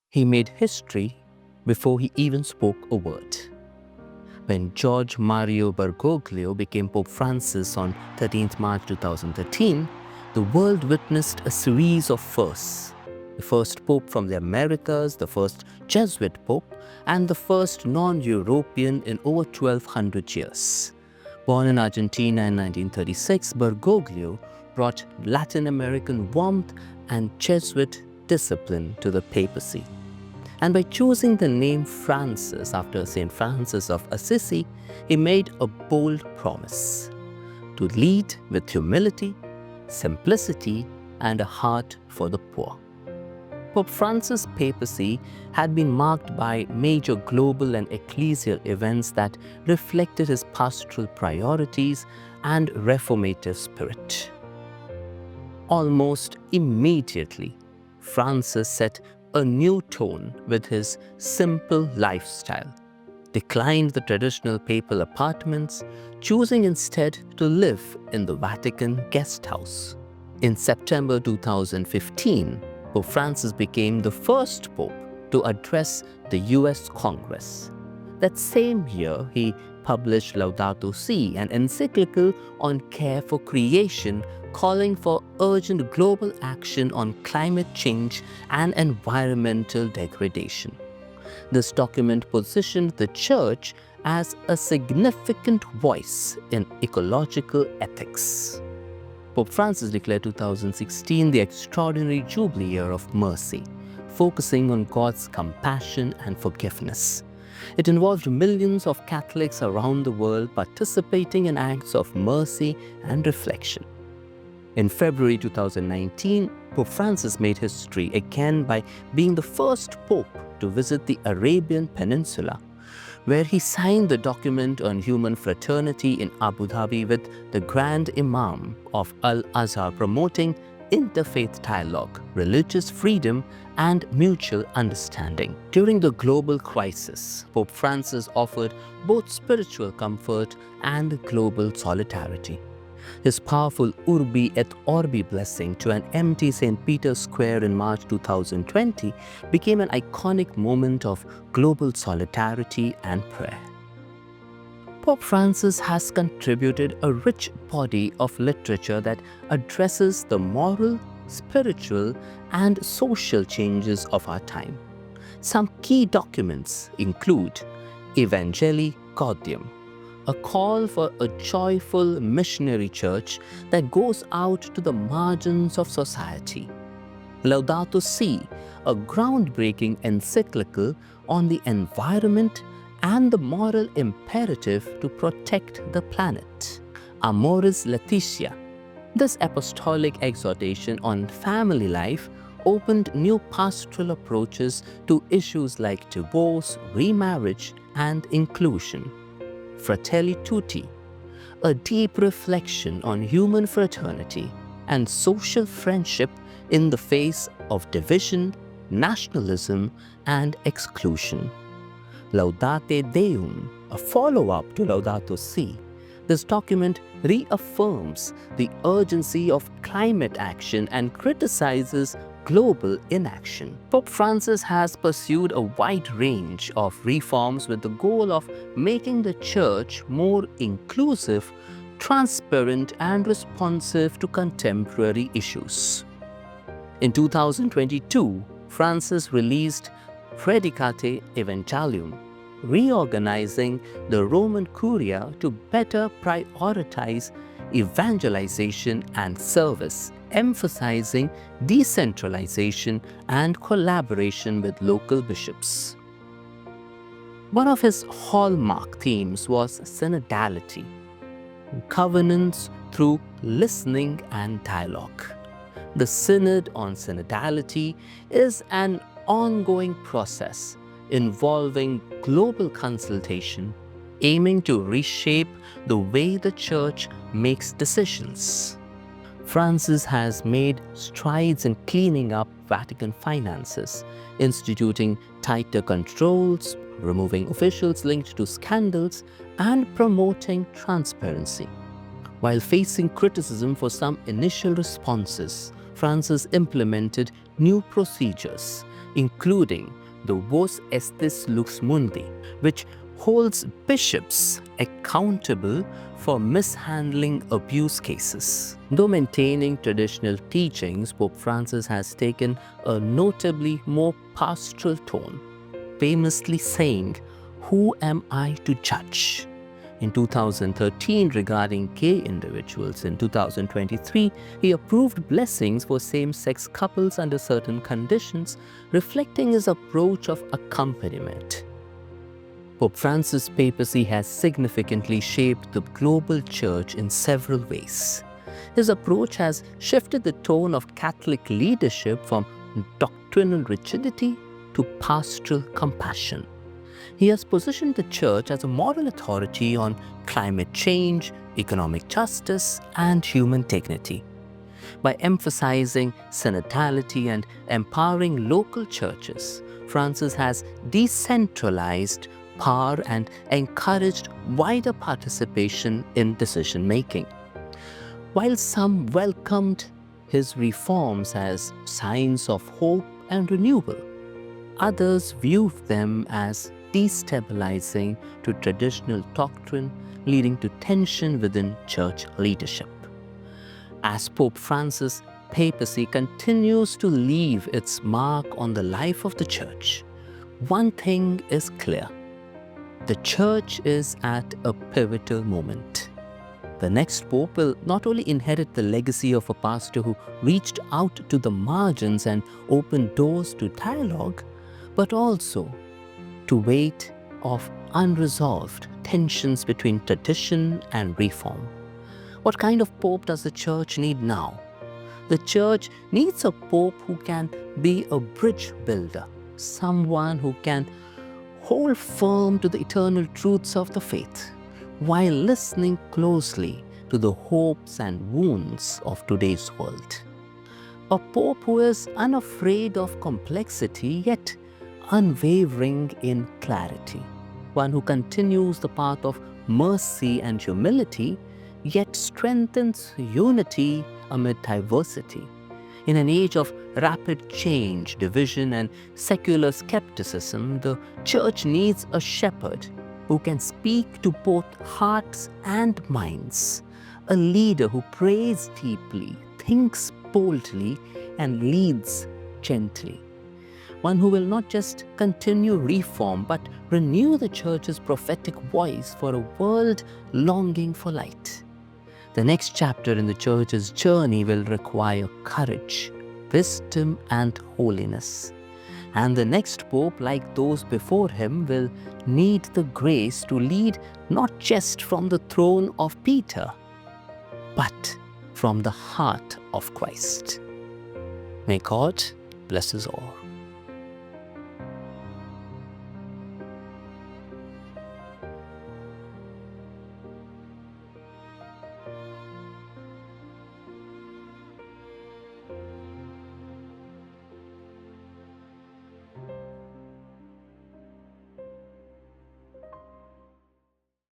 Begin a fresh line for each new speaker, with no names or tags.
He made history before he even spoke a word. When George Mario Bergoglio became Pope Francis on 13th March 2013, the world witnessed a series of firsts. The first Pope from the Americas, the first Jesuit Pope, and the first non-European in over 1200 years. Born in Argentina in 1936, Bergoglio brought Latin American warmth and Jesuit discipline to the papacy. And by choosing the name Francis after St. Francis of Assisi, he made a bold promise to lead with humility, simplicity, and a heart for the poor. Pope Francis' papacy had been marked by major global and ecclesial events that reflected his pastoral priorities and reformative spirit. Almost immediately, Francis set a new tone with his simple lifestyle, declined the traditional papal apartments, choosing instead to live in the Vatican guest house. In September 2015, Pope Francis became the first pope to address the US Congress. That same year, he published Laudato Si, an encyclical on care for creation, calling for urgent global action on climate change and environmental degradation. This document positioned the Church as a significant voice in ecological ethics. Pope Francis declared 2016 the extraordinary Jubilee year of mercy, focusing on God's compassion and forgiveness. It involved millions of Catholics around the world participating in acts of mercy and reflection. In February 2019, Pope Francis made history again by being the first pope to visit the Arabian Peninsula, where he signed the document on human fraternity in Abu Dhabi with the Grand Imam of Al-Azhar, promoting interfaith dialogue, religious freedom, and mutual understanding. During the global crisis, Pope Francis offered both spiritual comfort and global solidarity. His powerful Urbi et Orbi blessing to an empty St. Peter's Square in March 2020 became an iconic moment of global solidarity and prayer. Pope Francis has contributed a rich body of literature that addresses the moral, spiritual, and social changes of our time. Some key documents include Evangelii Gaudium, a call for a joyful missionary church that goes out to the margins of society. Laudato Si, a groundbreaking encyclical on the environment and the moral imperative to protect the planet. Amoris Laetitia. This apostolic exhortation on family life opened new pastoral approaches to issues like divorce, remarriage, and inclusion. Fratelli Tutti, a deep reflection on human fraternity and social friendship in the face of division, nationalism, and exclusion. Laudate Deum, a follow-up to Laudato Si. This document reaffirms the urgency of climate action and criticizes global inaction. Pope Francis has pursued a wide range of reforms with the goal of making the Church more inclusive, transparent, and responsive to contemporary issues. In 2022, Francis released Predicate Evangelium, reorganizing the Roman Curia to better prioritize evangelization and service, emphasizing decentralization and collaboration with local bishops. One of his hallmark themes was synodality, covenants through listening and dialogue. The Synod on Synodality is an ongoing process involving global consultation, aiming to reshape the way the Church makes decisions. Francis has made strides in cleaning up Vatican finances, instituting tighter controls, removing officials linked to scandals, and promoting transparency. While facing criticism for some initial responses, Francis implemented new procedures, including the Vos Estis Lux Mundi, which holds bishops accountable for mishandling abuse cases. Though maintaining traditional teachings, Pope Francis has taken a notably more pastoral tone, famously saying, "Who am I to judge?" In 2013, regarding gay individuals. In 2023, he approved blessings for same-sex couples under certain conditions, reflecting his approach of accompaniment. Pope Francis' papacy has significantly shaped the global church in several ways. His approach has shifted the tone of Catholic leadership from doctrinal rigidity to pastoral compassion. He has positioned the church as a moral authority on climate change, economic justice, and human dignity. By emphasizing synodality and empowering local churches, Francis has decentralized power and encouraged wider participation in decision-making. While some welcomed his reforms as signs of hope and renewal, others viewed them as destabilizing to traditional doctrine, leading to tension within church leadership. As Pope Francis' papacy continues to leave its mark on the life of the church, one thing is clear: the church is at a pivotal moment. The next pope will not only inherit the legacy of a pastor who reached out to the margins and opened doors to dialogue, but also to weight of unresolved tensions between tradition and reform. What kind of pope does the church need now? The church needs a pope who can be a bridge builder, someone who can hold firm to the eternal truths of the faith, while listening closely to the hopes and wounds of today's world. A pope who is unafraid of complexity, yet unwavering in clarity. One who continues the path of mercy and humility, yet strengthens unity amid diversity. In an age of rapid change, division, and secular skepticism, the church needs a shepherd who can speak to both hearts and minds, a leader who prays deeply, thinks boldly, and leads gently. One who will not just continue reform, but renew the church's prophetic voice for a world longing for light. The next chapter in the church's journey will require courage, wisdom, and holiness. And the next pope, like those before him, will need the grace to lead not just from the throne of Peter, but from the heart of Christ. May God bless us all.